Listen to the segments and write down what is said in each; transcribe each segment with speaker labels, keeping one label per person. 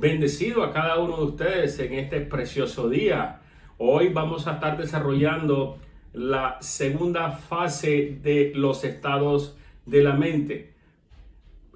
Speaker 1: Bendecido a cada uno de ustedes en este precioso día. Hoy vamos a estar desarrollando la segunda fase de los estados de la mente.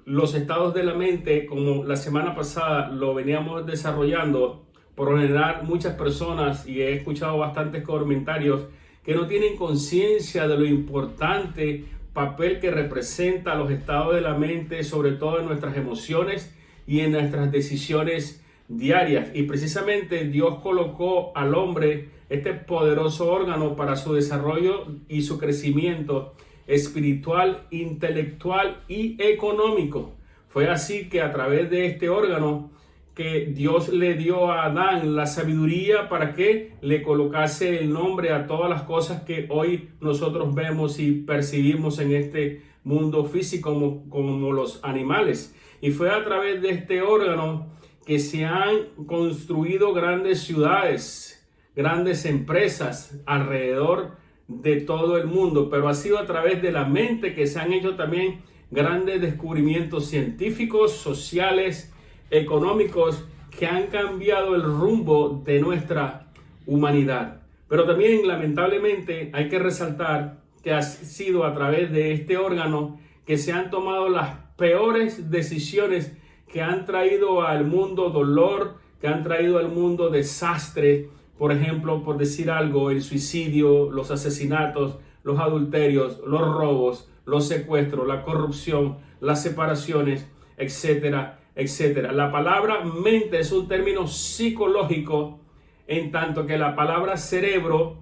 Speaker 1: Los estados de la mente, como la semana pasada lo veníamos desarrollando, por lo general muchas personas, y he escuchado bastantes comentarios, que no tienen conciencia de lo importante papel que representa los estados de la mente, sobre todo en nuestras emociones y en nuestras decisiones diarias. Y precisamente Dios colocó al hombre este poderoso órgano para su desarrollo y su crecimiento espiritual, intelectual y económico. Fue así que a través de este órgano que Dios le dio a Adán la sabiduría para que le colocase el nombre a todas las cosas que hoy nosotros vemos y percibimos en este mundo físico como los animales. Y fue a través de este órgano que se han construido grandes ciudades, grandes empresas alrededor de todo el mundo, pero ha sido a través de la mente que se han hecho también grandes descubrimientos científicos, sociales, económicos, que han cambiado el rumbo de nuestra humanidad. Pero también, lamentablemente, hay que resaltar que ha sido a través de este órgano que se han tomado las peores decisiones que han traído al mundo dolor, que han traído al mundo desastre. Por ejemplo, por decir algo, el suicidio, los asesinatos, los adulterios, los robos, los secuestros, la corrupción, las separaciones, etcétera, etcétera. La palabra mente es un término psicológico, en tanto que la palabra cerebro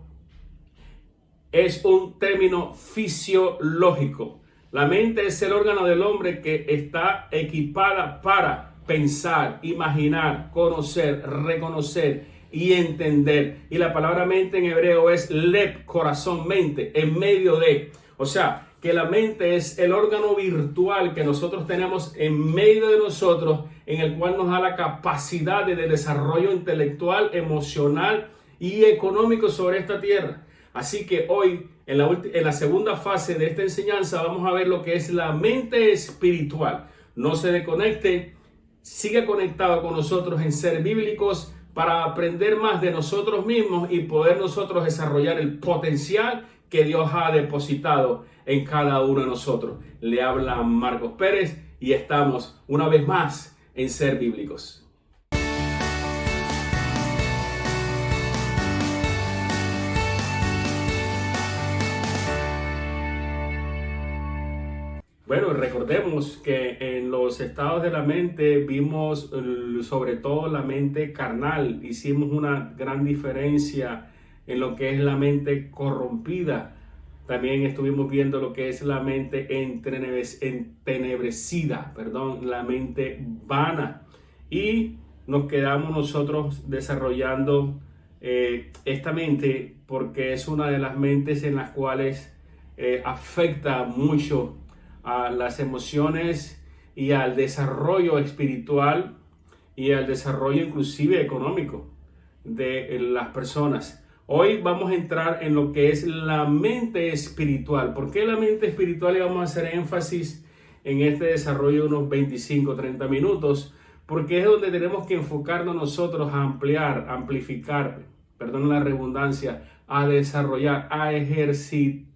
Speaker 1: es un término fisiológico. La mente es el órgano del hombre que está equipada para pensar, imaginar, conocer, reconocer y entender. Y la palabra mente en hebreo es lev, corazón, mente, en medio de. O sea, que la mente es el órgano virtual que nosotros tenemos en medio de nosotros, en el cual nos da la capacidad de desarrollo intelectual, emocional y económico sobre esta tierra. Así que hoy, en la segunda fase de esta enseñanza, vamos a ver lo que es la mente espiritual. No se desconecte, siga conectado con nosotros en Ser Bíblicos para aprender más de nosotros mismos y poder nosotros desarrollar el potencial que Dios ha depositado en cada uno de nosotros. Le habla Marcos Pérez y estamos una vez más en Ser Bíblicos. Bueno, recordemos que en los estados de la mente vimos sobre todo la mente carnal. Hicimos una gran diferencia en lo que es la mente corrompida. También estuvimos viendo lo que es la mente entenebrecida, la mente vana. Y nos quedamos nosotros desarrollando esta mente porque es una de las mentes en las cuales afecta mucho a las emociones y al desarrollo espiritual y al desarrollo inclusive económico de las personas. Hoy vamos a entrar en lo que es la mente espiritual. ¿Por qué la mente espiritual? Y vamos a hacer énfasis en este desarrollo de unos 25-30 minutos, porque es donde tenemos que enfocarnos nosotros a amplificar, perdón la redundancia, a desarrollar, a ejercitar,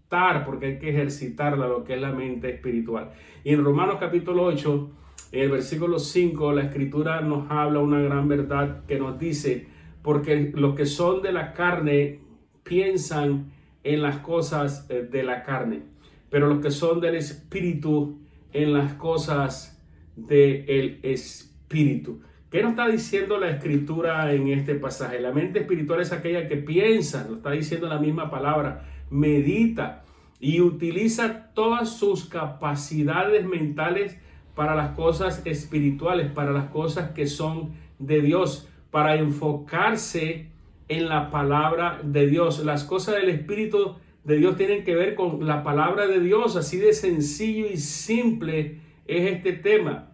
Speaker 1: porque hay que ejercitarla, lo que es la mente espiritual. Y en Romanos capítulo 8, en el versículo 5, la escritura nos habla una gran verdad que nos dice: porque los que son de la carne piensan en las cosas de la carne, pero los que son del espíritu en las cosas del espíritu. ¿Qué nos está diciendo la escritura en este pasaje? La mente espiritual es aquella que piensa, lo está diciendo la misma palabra, medita y utiliza todas sus capacidades mentales para las cosas espirituales, para las cosas que son de Dios, para enfocarse en la palabra de Dios. Las cosas del Espíritu de Dios tienen que ver con la palabra de Dios. Así de sencillo y simple es este tema.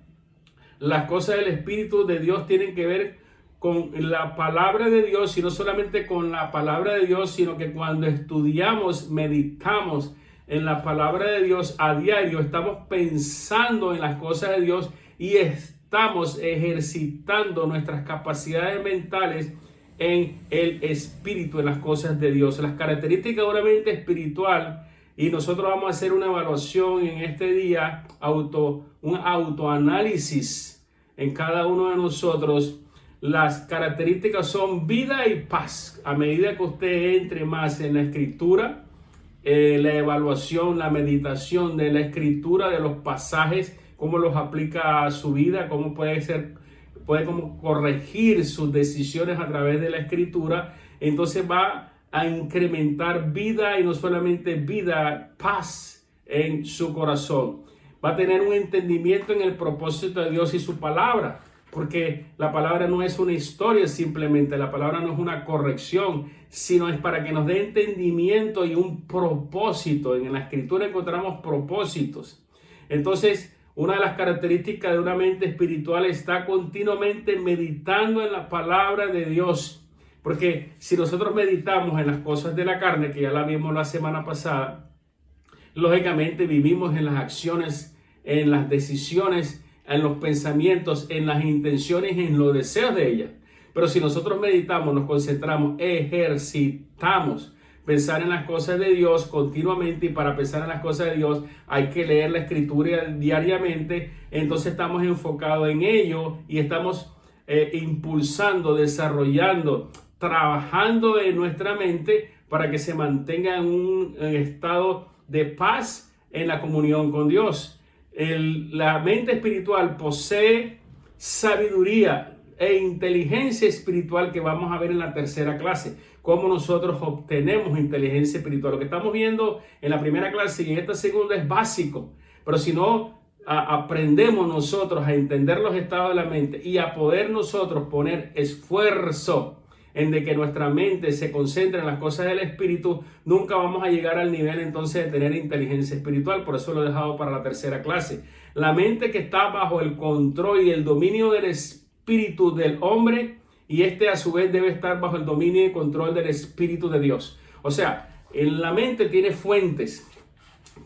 Speaker 1: Las cosas del Espíritu de Dios tienen que ver con la palabra de Dios, y no solamente con la palabra de Dios, sino que cuando estudiamos, meditamos en la palabra de Dios a diario, estamos pensando en las cosas de Dios y estamos ejercitando nuestras capacidades mentales en el espíritu, en las cosas de Dios. Las características de una mente espiritual, y nosotros vamos a hacer una evaluación en este día, un autoanálisis en cada uno de nosotros. Las características son vida y paz. A medida que usted entre más en la escritura, la evaluación, la meditación de la escritura, de los pasajes, cómo los aplica a su vida, cómo puede como corregir sus decisiones a través de la escritura, entonces va a incrementar vida, y no solamente vida, paz en su corazón. Va a tener un entendimiento en el propósito de Dios y su palabra, porque la palabra no es una historia simplemente, la palabra no es una corrección, sino es para que nos dé entendimiento y un propósito. En la escritura encontramos propósitos. Entonces, una de las características de una mente espiritual está continuamente meditando en la palabra de Dios. Porque si nosotros meditamos en las cosas de la carne, que ya la vimos la semana pasada, lógicamente vivimos en las acciones, en las decisiones, en los pensamientos, en las intenciones, en los deseos de ella. Pero si nosotros meditamos, nos concentramos, ejercitamos pensar en las cosas de Dios continuamente, y para pensar en las cosas de Dios hay que leer la escritura diariamente, entonces estamos enfocados en ello y estamos impulsando, desarrollando, trabajando en nuestra mente para que se mantenga en un estado de paz en la comunión con Dios. La mente espiritual posee sabiduría e inteligencia espiritual, que vamos a ver en la tercera clase, cómo nosotros obtenemos inteligencia espiritual. Lo que estamos viendo en la primera clase y en esta segunda es básico, pero si no aprendemos nosotros a entender los estados de la mente y a poder nosotros poner esfuerzo en de que nuestra mente se concentre en las cosas del espíritu, nunca vamos a llegar al nivel entonces de tener inteligencia espiritual. Por eso lo he dejado para la tercera clase. La mente que está bajo el control y el dominio del espíritu del hombre, y a su vez debe estar bajo el dominio y control del espíritu de Dios. O sea, en la mente tiene fuentes,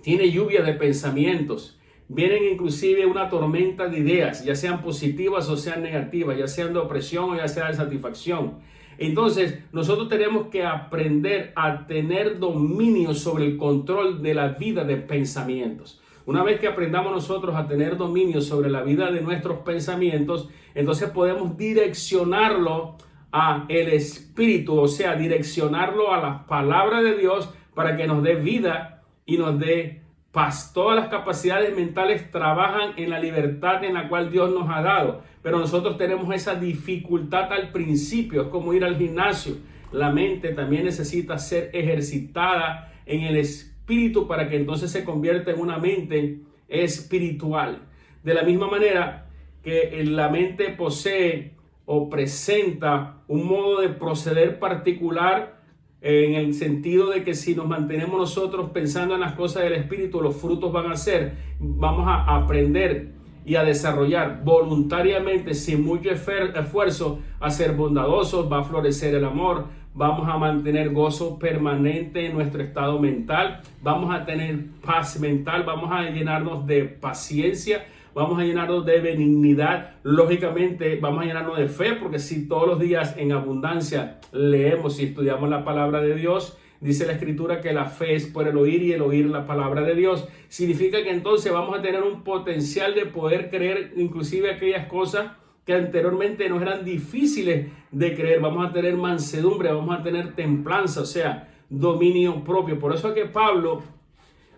Speaker 1: tiene lluvia de pensamientos, vienen inclusive una tormenta de ideas, ya sean positivas o sean negativas, ya sean de opresión o ya sean de satisfacción. Entonces, nosotros tenemos que aprender a tener dominio sobre el control de la vida de pensamientos. Una vez que aprendamos nosotros a tener dominio sobre la vida de nuestros pensamientos, entonces podemos direccionarlo a el espíritu, o sea, direccionarlo a la palabra de Dios para que nos dé vida y nos dé paz. Todas las capacidades mentales trabajan en la libertad en la cual Dios nos ha dado, pero nosotros tenemos esa dificultad al principio. Es como ir al gimnasio. La mente también necesita ser ejercitada en el espíritu para que entonces se convierta en una mente espiritual. De la misma manera que la mente posee o presenta un modo de proceder particular, en el sentido de que si nos mantenemos nosotros pensando en las cosas del espíritu, los frutos van a ser, vamos a aprender y a desarrollar voluntariamente, sin mucho esfuerzo, a ser bondadosos. Va a florecer el amor, vamos a mantener gozo permanente en nuestro estado mental, vamos a tener paz mental, vamos a llenarnos de paciencia, vamos a llenarnos de benignidad. Lógicamente vamos a llenarnos de fe, porque si todos los días en abundancia leemos y estudiamos la palabra de Dios, dice la escritura que la fe es por el oír y el oír la palabra de Dios. Significa que entonces vamos a tener un potencial de poder creer inclusive aquellas cosas que anteriormente nos eran difíciles de creer. Vamos a tener mansedumbre, vamos a tener templanza, o sea, dominio propio. Por eso es que Pablo,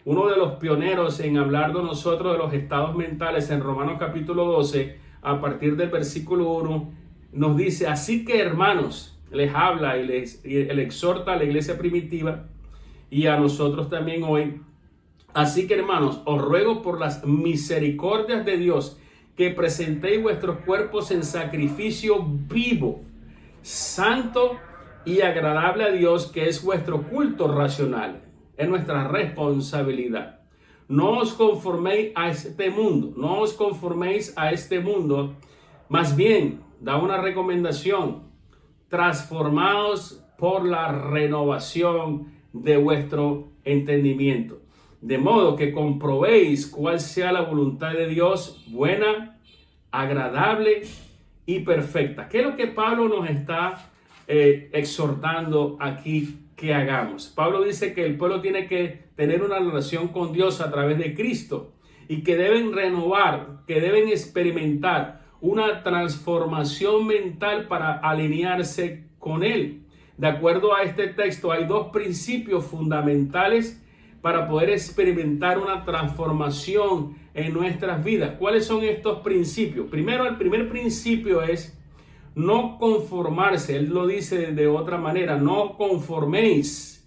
Speaker 1: uno de los pioneros en hablar de nosotros de los estados mentales, en Romanos capítulo 12, a partir del versículo 1, nos dice: así que, hermanos, les habla y le exhorta a la iglesia primitiva y a nosotros también hoy. Así que, hermanos, os ruego por las misericordias de Dios que presentéis vuestros cuerpos en sacrificio vivo, santo y agradable a Dios, que es vuestro culto racional. Es nuestra responsabilidad. No os conforméis a este mundo, no os conforméis a este mundo. Más bien, da una recomendación: transformaos por la renovación de vuestro entendimiento, de modo que comprobéis cuál sea la voluntad de Dios, buena, agradable y perfecta. ¿Qué es lo que Pablo nos está exhortando aquí que hagamos? Pablo dice que el pueblo tiene que tener una relación con Dios a través de Cristo y que deben renovar, que deben experimentar una transformación mental para alinearse con Él. De acuerdo a este texto, hay dos principios fundamentales para poder experimentar una transformación en nuestras vidas. ¿Cuáles son estos principios? Primero, el primer principio es no conformarse. Él lo dice de otra manera, no conforméis.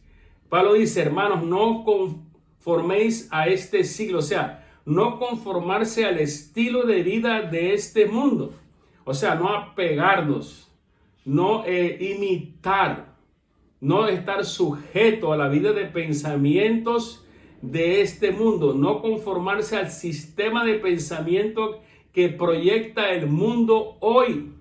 Speaker 1: Pablo dice, hermanos, no conforméis a este siglo, o sea, no conformarse al estilo de vida de este mundo. O sea, no apegarnos, no imitar, no estar sujeto a la vida de pensamientos de este mundo, no conformarse al sistema de pensamiento que proyecta el mundo hoy.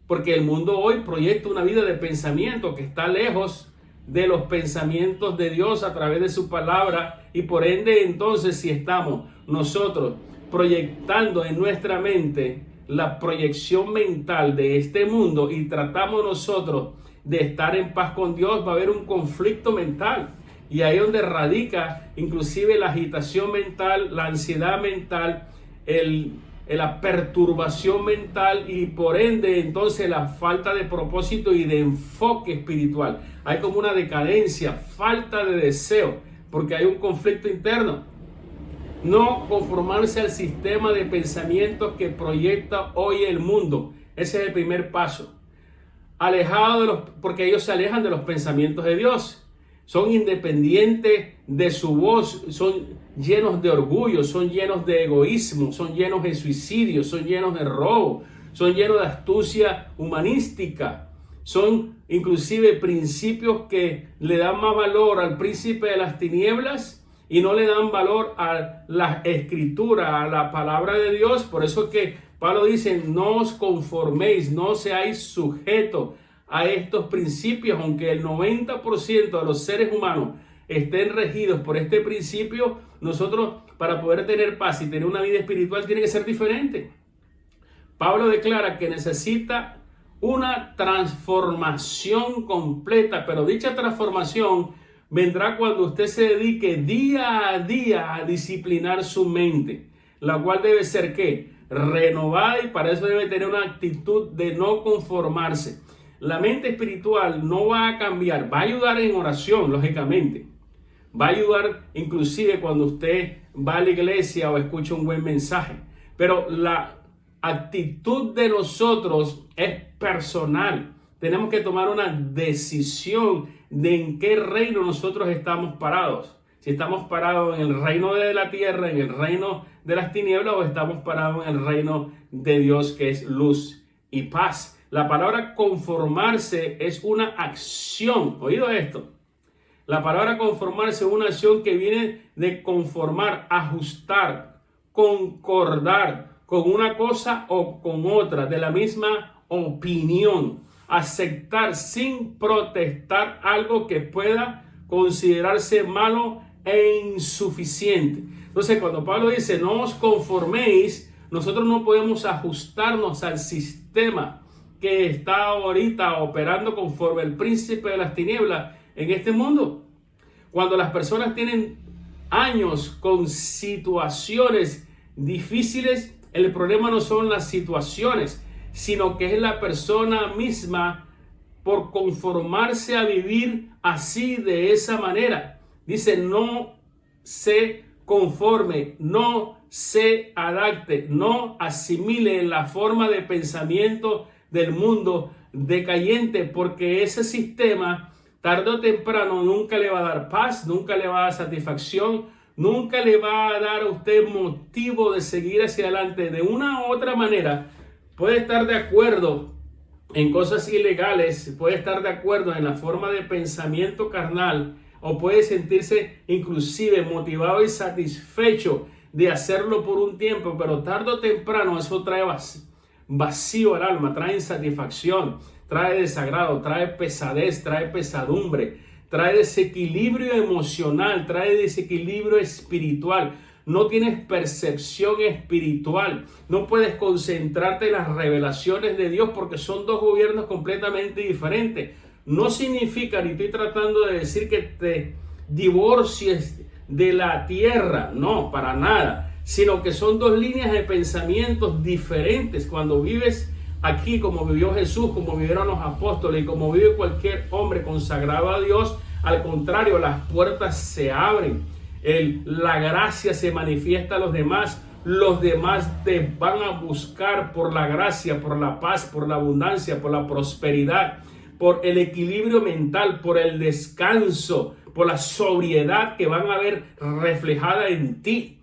Speaker 1: Porque el mundo hoy proyecta una vida de pensamiento que está lejos de los pensamientos de Dios a través de su palabra, y por ende entonces si estamos nosotros proyectando en nuestra mente la proyección mental de este mundo y tratamos nosotros de estar en paz con Dios, va a haber un conflicto mental, y ahí es donde radica inclusive la agitación mental, la ansiedad mental, la perturbación mental y por ende entonces la falta de propósito y de enfoque espiritual. Hay como una decadencia, falta de deseo, porque hay un conflicto interno. No conformarse al sistema de pensamientos que proyecta hoy el mundo. Ese es el primer paso. Porque ellos se alejan de los pensamientos de Dios. Son independientes de su voz, son llenos de orgullo, son llenos de egoísmo, son llenos de suicidio, son llenos de robo, son llenos de astucia humanística. Son inclusive principios que le dan más valor al príncipe de las tinieblas y no le dan valor a la escritura, a la palabra de Dios. Por eso es que Pablo dice, no os conforméis, no seáis sujetos a estos principios, aunque el 90% de los seres humanos estén regidos por este principio. Nosotros, para poder tener paz y tener una vida espiritual, tiene que ser diferente. Pablo declara que necesita una transformación completa, pero dicha transformación vendrá cuando usted se dedique día a día a disciplinar su mente, la cual debe ser ¿qué? Renovada, y para eso debe tener una actitud de no conformarse. La mente espiritual no va a cambiar, va a ayudar en oración, lógicamente. Va a ayudar inclusive cuando usted va a la iglesia o escucha un buen mensaje. Pero la actitud de nosotros es personal. Tenemos que tomar una decisión de en qué reino nosotros estamos parados. Si estamos parados en el reino de la tierra, en el reino de las tinieblas, o estamos parados en el reino de Dios, que es luz y paz. La palabra conformarse es una acción. ¿Oído esto? La palabra conformarse es una acción que viene de conformar, ajustar, concordar con una cosa o con otra, de la misma opinión. Aceptar sin protestar algo que pueda considerarse malo e insuficiente. Entonces, cuando Pablo dice no os conforméis, nosotros no podemos ajustarnos al sistema que está ahorita operando conforme el príncipe de las tinieblas en este mundo. Cuando las personas tienen años con situaciones difíciles, el problema no son las situaciones, sino que es la persona misma por conformarse a vivir así, de esa manera. Dice, no se conforme, no se adapte, no asimile la forma de pensamiento del mundo decayente, porque ese sistema tarde o temprano nunca le va a dar paz, nunca le va a dar satisfacción, nunca le va a dar a usted motivo de seguir hacia adelante. De una u otra manera puede estar de acuerdo en cosas ilegales, puede estar de acuerdo en la forma de pensamiento carnal, o puede sentirse inclusive motivado y satisfecho de hacerlo por un tiempo, pero tarde o temprano eso trae vacío al alma, trae insatisfacción, trae desagrado, trae pesadez, trae pesadumbre, trae desequilibrio emocional, trae desequilibrio espiritual. no tienes percepción espiritual, no puedes concentrarte en las revelaciones de Dios porque son dos gobiernos completamente diferentes. No significa, ni estoy tratando de decir que te divorcies de la tierra, no, para nada, sino que son dos líneas de pensamientos diferentes. Cuando vives aquí como vivió Jesús, como vivieron los apóstoles y como vive cualquier hombre consagrado a Dios, al contrario, las puertas se abren, la gracia se manifiesta a los demás te van a buscar por la gracia, por la paz, por la abundancia, por la prosperidad, por el equilibrio mental, por el descanso, por la sobriedad que van a ver reflejada en ti.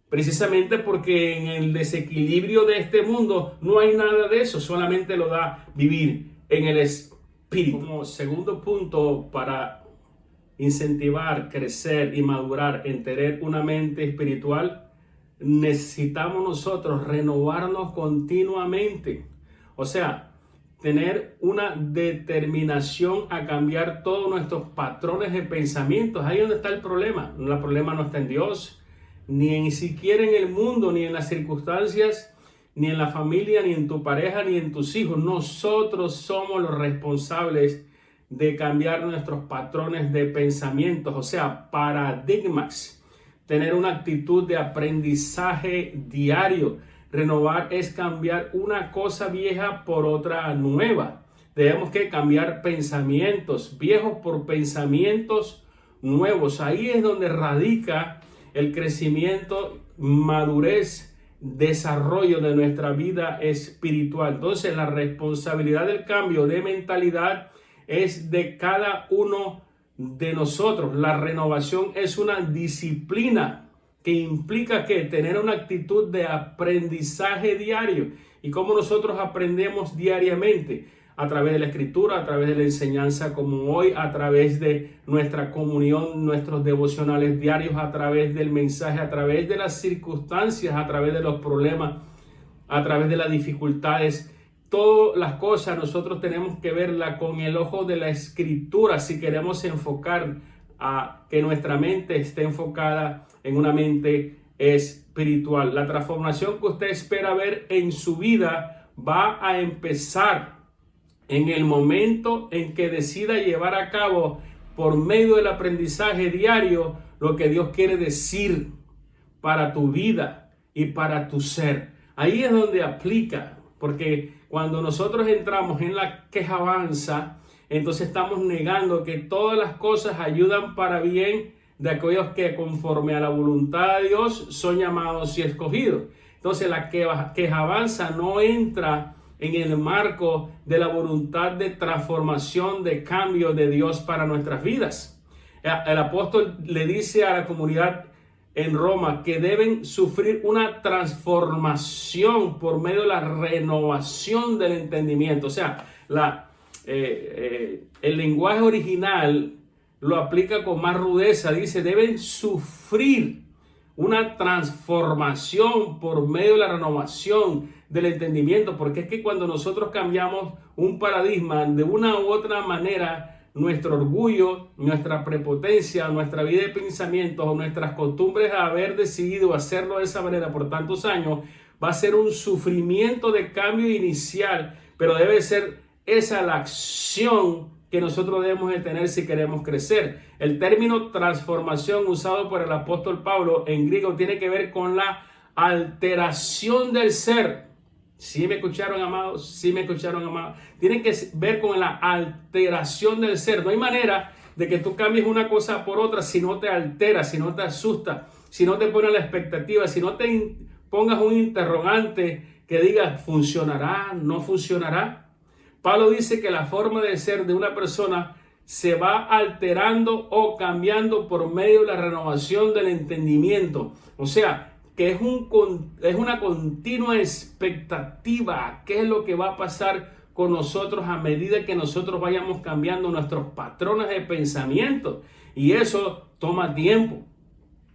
Speaker 1: Precisamente porque en el desequilibrio de este mundo no hay nada de eso, solamente lo da vivir en el espíritu. Como segundo punto para incentivar, crecer y madurar en tener una mente espiritual, necesitamos nosotros renovarnos continuamente. O sea, tener una determinación a cambiar todos nuestros patrones de pensamientos. Ahí es donde está el problema. El problema no está en Dios, ni siquiera en el mundo, ni en las circunstancias, ni en la familia, ni en tu pareja, ni en tus hijos. Nosotros somos los responsables de cambiar nuestros patrones de pensamientos, o sea, paradigmas. Tener una actitud de aprendizaje diario. Renovar es cambiar una cosa vieja por otra nueva. Debemos que cambiar pensamientos viejos por pensamientos nuevos. Ahí es donde radica el crecimiento, madurez, desarrollo de nuestra vida espiritual. Entonces, la responsabilidad del cambio de mentalidad es de cada uno de nosotros. La renovación es una disciplina que implica que tener una actitud de aprendizaje diario. ¿Y cómo nosotros aprendemos diariamente? A través de la escritura, a través de la enseñanza como hoy, a través de nuestra comunión, nuestros devocionales diarios, a través del mensaje, a través de las circunstancias, a través de los problemas, a través de las dificultades. Todas las cosas nosotros tenemos que verla con el ojo de la escritura si queremos enfocar a que nuestra mente esté enfocada en una mente espiritual. La transformación que usted espera ver en su vida va a empezar en el momento en que decida llevar a cabo por medio del aprendizaje diario lo que Dios quiere decir para tu vida y para tu ser. Ahí es donde aplica, porque cuando nosotros entramos en la quejabanza, entonces estamos negando que todas las cosas ayudan para bien de aquellos que conforme a la voluntad de Dios son llamados y escogidos. Entonces la quejabanza no entra en el marco de la voluntad de transformación, de cambio de Dios para nuestras vidas. El apóstol le dice a la comunidad en Roma que deben sufrir una transformación por medio de la renovación del entendimiento. O sea, el lenguaje original lo aplica con más rudeza. Dice, deben sufrir una transformación por medio de la renovación del entendimiento, porque es que cuando nosotros cambiamos un paradigma de una u otra manera, nuestro orgullo, nuestra prepotencia, nuestra vida de pensamientos o nuestras costumbres a haber decidido hacerlo de esa manera por tantos años, va a ser un sufrimiento de cambio inicial, pero debe ser esa la acción que nosotros debemos de tener si queremos crecer. El término transformación usado por el apóstol Pablo en griego tiene que ver con la alteración del ser. ¿Sí me escucharon, amados? ¿Sí me escucharon, amados? Tienen que ver con la alteración del ser. No hay manera de que tú cambies una cosa por otra si no te altera, si no te asusta, si no te pone la expectativa, si no te pongas un interrogante que diga, ¿funcionará? ¿No funcionará? Pablo dice que la forma de ser de una persona se va alterando o cambiando por medio de la renovación del entendimiento. O sea, que es una continua expectativa. ¿Qué es lo que va a pasar con nosotros a medida que nosotros vayamos cambiando nuestros patrones de pensamiento? Y eso toma tiempo.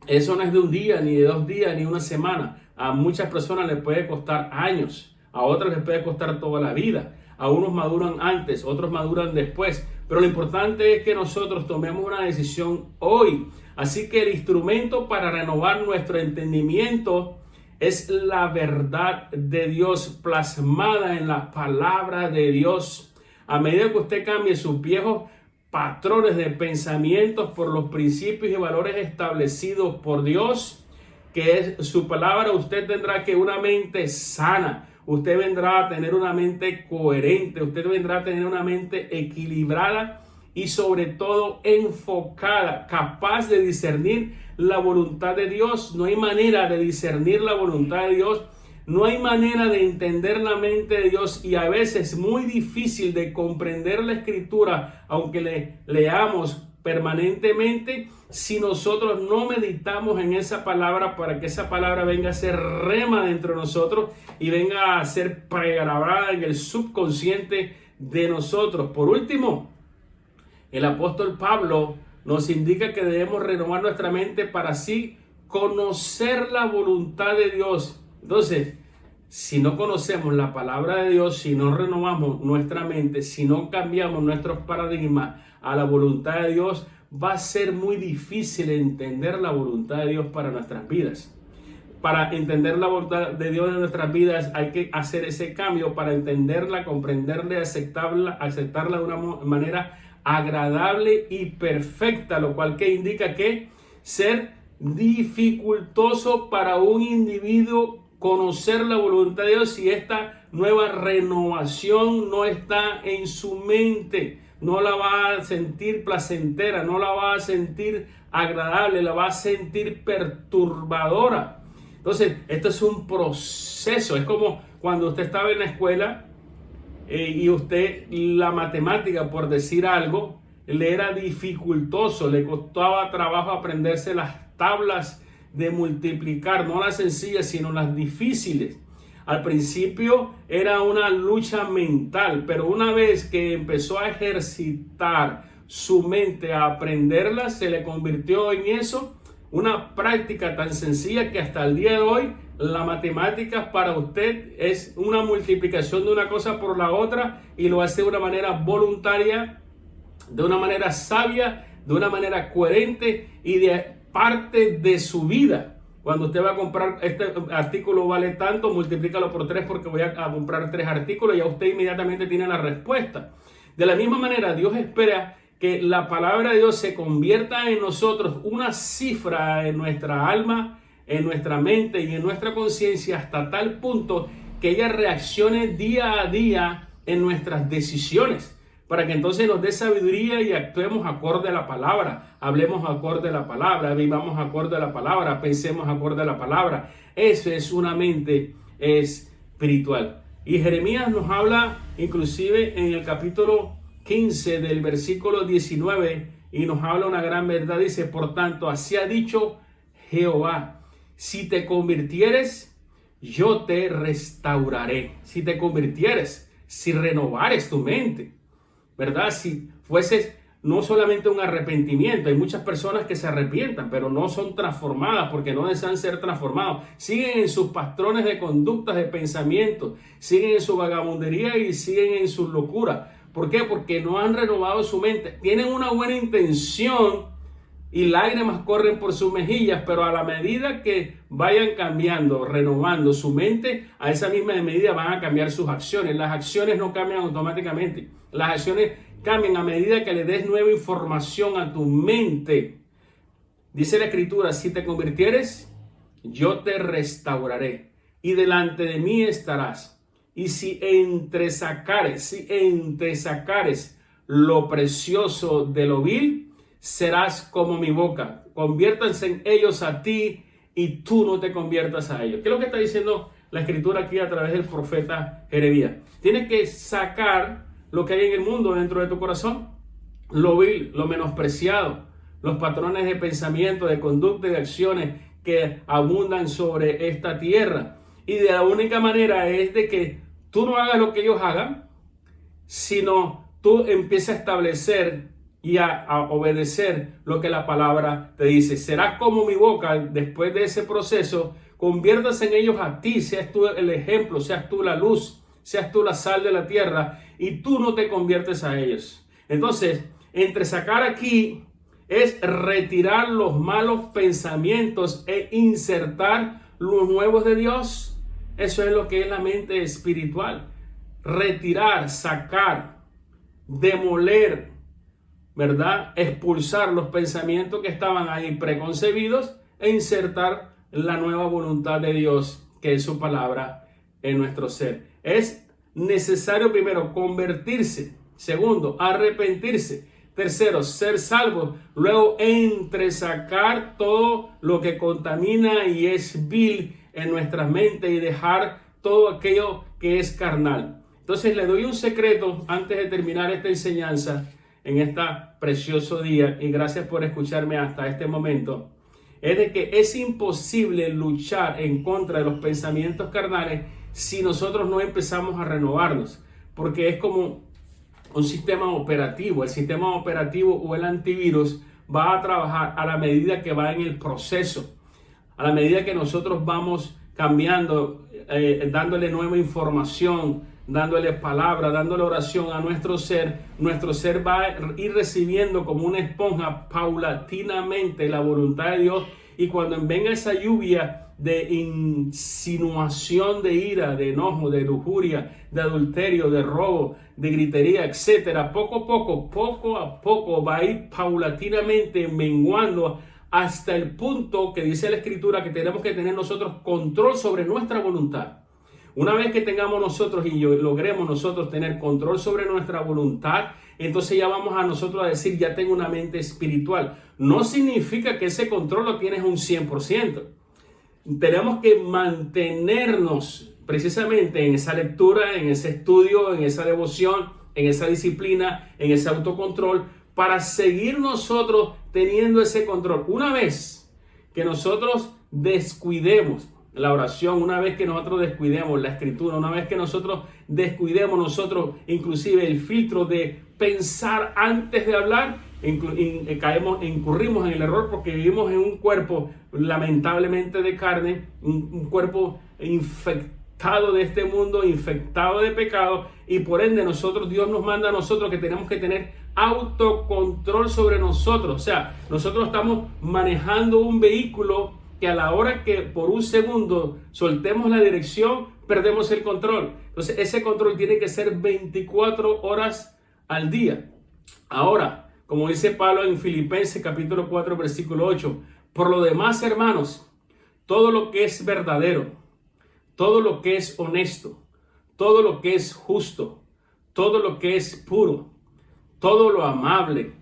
Speaker 1: Eso no es de un día, ni de 2 días, ni una semana. A muchas personas les puede costar años. A otras les puede costar toda la vida. A unos maduran antes, otros maduran después. Pero lo importante es que nosotros tomemos una decisión hoy. Así que el instrumento para renovar nuestro entendimiento es la verdad de Dios plasmada en la palabra de Dios. A medida que usted cambie sus viejos patrones de pensamientos por los principios y valores establecidos por Dios, que es su palabra, usted tendrá que una mente sana. Usted vendrá a tener una mente coherente, usted vendrá a tener una mente equilibrada y sobre todo enfocada, capaz de discernir la voluntad de Dios. No hay manera de discernir la voluntad de Dios, no hay manera de entender la mente de Dios, y a veces es muy difícil de comprender la Escritura, aunque leamos permanentemente, si nosotros no meditamos en esa palabra para que esa palabra venga a ser rema dentro de nosotros y venga a ser pregrabada en el subconsciente de nosotros. Por último, el apóstol Pablo nos indica que debemos renovar nuestra mente para así conocer la voluntad de Dios. Entonces, si no conocemos la palabra de Dios, si no renovamos nuestra mente, si no cambiamos nuestros paradigmas a la voluntad de Dios, va a ser muy difícil entender la voluntad de Dios para nuestras vidas. Para entender la voluntad de Dios en nuestras vidas hay que hacer ese cambio para entenderla, comprenderla, aceptarla de una manera agradable y perfecta, lo cual que indica que ser dificultoso para un individuo conocer la voluntad de Dios si esta nueva renovación no está en su mente. No la va a sentir placentera, no la va a sentir agradable, la va a sentir perturbadora. Entonces, esto es un proceso. Es como cuando usted estaba en la escuela y usted la matemática, por decir algo, le era dificultoso, le costaba trabajo aprenderse las tablas de multiplicar, no las sencillas, sino las difíciles. Al principio era una lucha mental, pero una vez que empezó a ejercitar su mente a aprenderla, se le convirtió en eso una práctica tan sencilla que hasta el día de hoy la matemática para usted es una multiplicación de una cosa por la otra, y lo hace de una manera voluntaria, de una manera sabia, de una manera coherente y de parte de su vida. Cuando usted va a comprar este artículo vale tanto, multiplícalo por 3 porque voy a comprar 3 artículos, y ya usted inmediatamente tiene la respuesta. De la misma manera, Dios espera que la palabra de Dios se convierta en nosotros una cifra en nuestra alma, en nuestra mente y en nuestra conciencia, hasta tal punto que ella reaccione día a día en nuestras decisiones, para que entonces nos dé sabiduría y actuemos acorde a la palabra, hablemos acorde a la palabra, vivamos acorde a la palabra, pensemos acorde a la palabra. Eso es una mente espiritual. Y Jeremías nos habla inclusive en el capítulo 15 del versículo 19 y nos habla una gran verdad. Dice: por tanto, así ha dicho Jehová, si te convirtieres, yo te restauraré. Si te convirtieres, si renovares tu mente, ¿verdad? Si fueses no solamente un arrepentimiento, hay muchas personas que se arrepientan, pero no son transformadas porque no desean ser transformados. Siguen en sus patrones de conductas, de pensamiento, siguen en su vagabundería y siguen en sus locuras. ¿Por qué? Porque no han renovado su mente. Tienen una buena intención y lágrimas corren por sus mejillas, pero a la medida que vayan cambiando, renovando su mente, a esa misma medida van a cambiar sus acciones. Las acciones no cambian automáticamente. Las acciones cambian a medida que le des nueva información a tu mente. Dice la Escritura: si te convirtieres, yo te restauraré y delante de mí estarás. Y si entresacares lo precioso de lo vil, serás como mi boca. Conviértanse en ellos a ti y tú no te conviertas a ellos. ¿Qué es lo que está diciendo la Escritura aquí a través del profeta Jeremías? Tienes que sacar lo que hay en el mundo dentro de tu corazón, lo vil, lo menospreciado, los patrones de pensamiento, de conducta y de acciones que abundan sobre esta tierra. Y de la única manera es de que tú no hagas lo que ellos hagan, sino tú empieces a establecer y a obedecer lo que la palabra te dice. Serás como mi boca. Después de ese proceso, conviértase en ellos a ti, seas tú el ejemplo, seas tú la luz, seas tú la sal de la tierra y tú no te conviertes a ellos. Entonces, entre sacar aquí es retirar los malos pensamientos e insertar los nuevos de Dios. Eso es lo que es la mente espiritual. Retirar, sacar, demoler, ¿verdad? Expulsar los pensamientos que estaban ahí preconcebidos e insertar la nueva voluntad de Dios, que es su palabra, en nuestro ser. Es necesario primero convertirse, segundo, arrepentirse, tercero, ser salvo, luego entresacar todo lo que contamina y es vil en nuestra mente y dejar todo aquello que es carnal. Entonces le doy un secreto antes de terminar esta enseñanza en este precioso día, y gracias por escucharme hasta este momento. Es de que es imposible luchar en contra de los pensamientos carnales si nosotros no empezamos a renovarnos, porque es como un sistema operativo. El sistema operativo o el antivirus va a trabajar a la medida que va en el proceso, a la medida que nosotros vamos cambiando, dándole nueva información, dándole palabra, dándole oración a nuestro ser va a ir recibiendo como una esponja paulatinamente la voluntad de Dios, y cuando venga esa lluvia de insinuación, de ira, de enojo, de lujuria, de adulterio, de robo, de gritería, etcétera, poco a poco va a ir paulatinamente menguando hasta el punto que dice la Escritura que tenemos que tener nosotros control sobre nuestra voluntad. Una vez que tengamos nosotros y logremos nosotros tener control sobre nuestra voluntad, entonces ya vamos a nosotros a decir, ya tengo una mente espiritual. No significa que ese control lo tienes un 100%. Tenemos que mantenernos precisamente en esa lectura, en ese estudio, en esa devoción, en esa disciplina, en ese autocontrol, para seguir nosotros teniendo ese control. Una vez que nosotros descuidemos la oración, una vez que nosotros descuidemos la escritura, una vez que nosotros descuidemos nosotros inclusive el filtro de pensar antes de hablar, incurrimos en el error, porque vivimos en un cuerpo lamentablemente de carne, un cuerpo infectado de este mundo, infectado de pecado, y por ende Dios nos manda a nosotros que tenemos que tener autocontrol sobre nosotros. O sea, nosotros estamos manejando un vehículo que a la hora que por un segundo soltemos la dirección, perdemos el control. Entonces ese control tiene que ser 24 horas al día. Ahora, como dice Pablo en Filipenses capítulo 4 versículo 8, por lo demás, hermanos, todo lo que es verdadero, todo lo que es honesto, todo lo que es justo, todo lo que es puro, todo lo amable,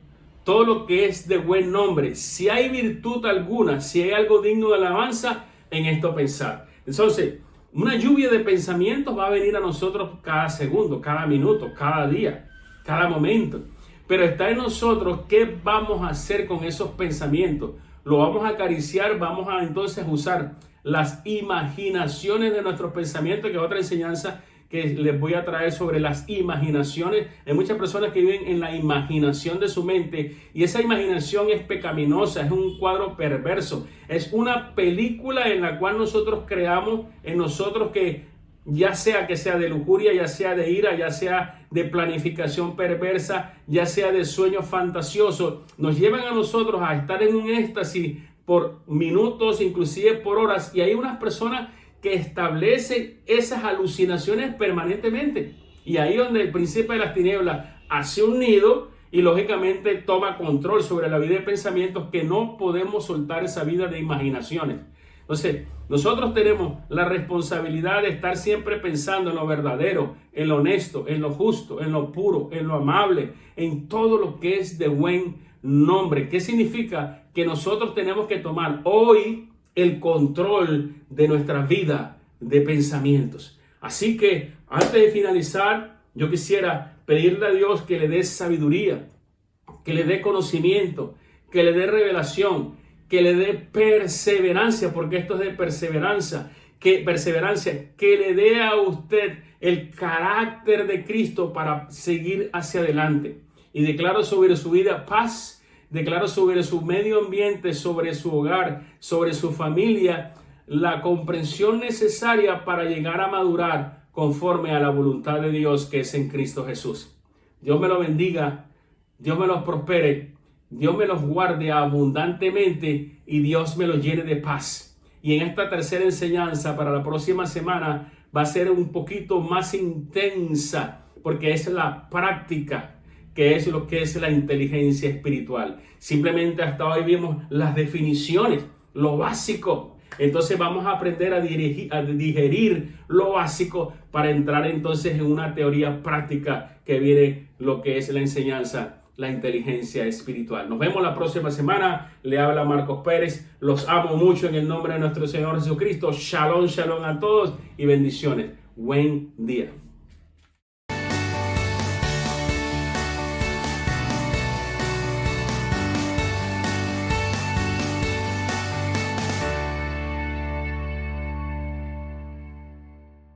Speaker 1: todo lo que es de buen nombre, si hay virtud alguna, si hay algo digno de alabanza, en esto pensar. Entonces, una lluvia de pensamientos va a venir a nosotros cada segundo, cada minuto, cada día, cada momento. Pero está en nosotros qué vamos a hacer con esos pensamientos. Lo vamos a acariciar, vamos a entonces usar las imaginaciones de nuestros pensamientos, que es otra enseñanza que les voy a traer sobre las imaginaciones. Hay muchas personas que viven en la imaginación de su mente, y esa imaginación es pecaminosa, es un cuadro perverso, es una película en la cual nosotros creamos en nosotros, que ya sea de lujuria, ya sea de ira, ya sea de planificación perversa, ya sea de sueños fantasiosos, nos llevan a nosotros a estar en un éxtasis por minutos, inclusive por horas, y hay unas personas que establecen esas alucinaciones permanentemente, y ahí donde el príncipe de las tinieblas hace un nido y lógicamente toma control sobre la vida de pensamientos, que no podemos soltar esa vida de imaginaciones. Entonces, nosotros tenemos la responsabilidad de estar siempre pensando en lo verdadero, en lo honesto, en lo justo, en lo puro, en lo amable, en todo lo que es de buen nombre. ¿Qué significa? Que nosotros tenemos que tomar hoy el control de nuestra vida de pensamientos. Así que antes de finalizar, yo quisiera pedirle a Dios que le dé sabiduría, que le dé conocimiento, que le dé revelación, que le dé perseverancia, porque esto es de perseverancia, que le dé a usted el carácter de Cristo para seguir hacia adelante. Y declaro sobre su vida paz. Declaro sobre su medio ambiente, sobre su hogar, sobre su familia, la comprensión necesaria para llegar a madurar conforme a la voluntad de Dios que es en Cristo Jesús. Dios me lo bendiga, Dios me los prospere, Dios me los guarde abundantemente y Dios me los llene de paz. Y en esta tercera enseñanza para la próxima semana va a ser un poquito más intensa, porque es la práctica, que es lo que es la inteligencia espiritual. Simplemente hasta hoy vimos las definiciones, lo básico. Entonces vamos a aprender a digerir lo básico para entrar entonces en una teoría práctica que viene lo que es la enseñanza, la inteligencia espiritual. Nos vemos la próxima semana. Le habla Marcos Pérez. Los amo mucho en el nombre de nuestro Señor Jesucristo. Shalom, shalom a todos y bendiciones. Buen día.